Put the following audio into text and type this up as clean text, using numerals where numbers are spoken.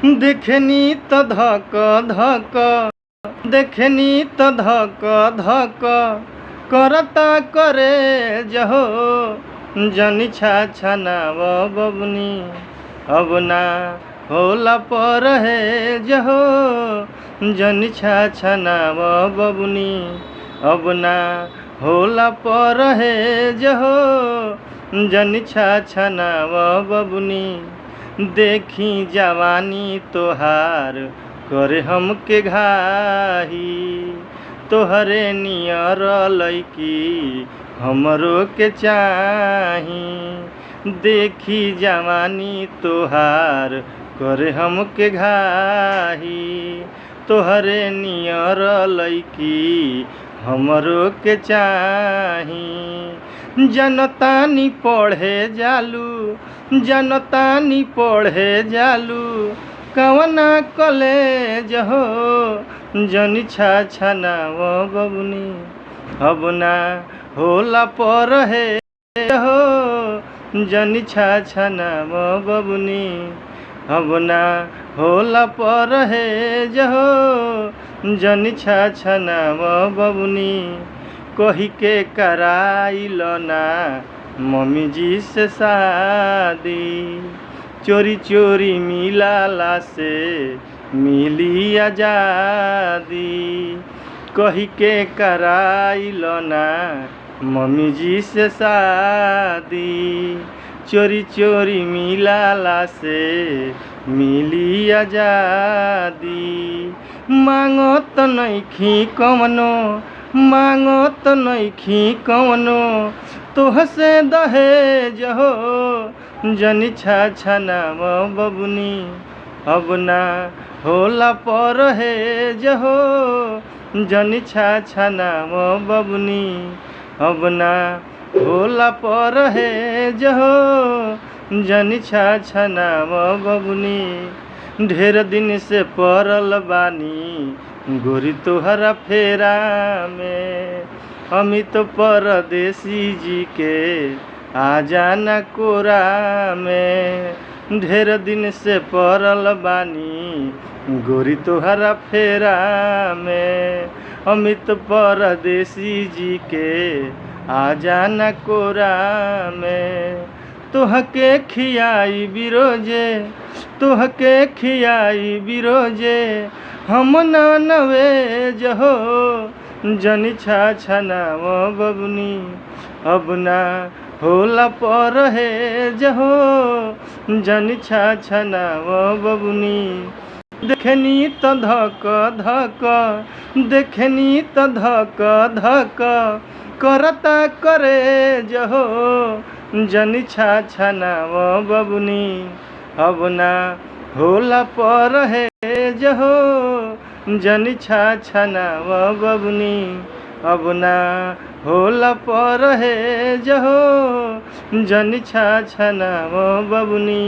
देखनी त धक धक देखनी त धक धक करता करे जहो जनी छाछनाव बबुनी अब ना होला पर है जहो जनी छाछनाव बबुनी अब ना होला पर है जहो जनी छाछनाव बबुनी देखी जवानी तोहार करे हमके घाही तोहरे नियर लैकी हमरो के चाही देखी जवानी तोहार करे हमके घाही तोहरे नियर लैकी हमरो के चाही जनतानी पढ़े जालू जनतानी पढ़े जालू कवना कॉलेज हो जनी छाछनाव बबुनी अब ना होला पर है हो जनी छाछनाव बबुनी अब ना होला पर है जहो जनी छाछनाव बबुनी कही के कराइल ना मम्मी जी से शादी चोरी चोरी मिलाला से मिली आजादी कही के कराइल ना मम्मी जी से शादी चोरी चोरी मिलाला से मिली आजादी मांगत नइखी कवनो मांगत नइखी कवनो तोहसे दहेज हो जनी छाछनाव बबुनी अब ना होला पर है जहो जनी छाछनाव बबुनी अब ना होला पर है जहो जनी छाछनाव बबुनी ढेर दिन से पड़ल बानी गोरी तोहरा फेरा में अमित परदेसी जी के आ जाना कोरा में ढेर दिन से पड़ल बानी गोरी तोहरा फेरा में अमित परदेसी जी के आ जाना कोरा में तोहके खियाई बिरोजे तोहके खियाई बिरोजे हम नवे जहो जनी छाछनाव बबुनी अब ना होला पर है जहो जनी छाछनाव बबुनी देखनी त धक धक देखनी त धक धक करता करे जहो जनी छाछनाव बबुनी अब ना होला पर है जहो जनी छाछनाव बबुनी अब ना होला पर है जहो जनी छाछनाव बबुनी।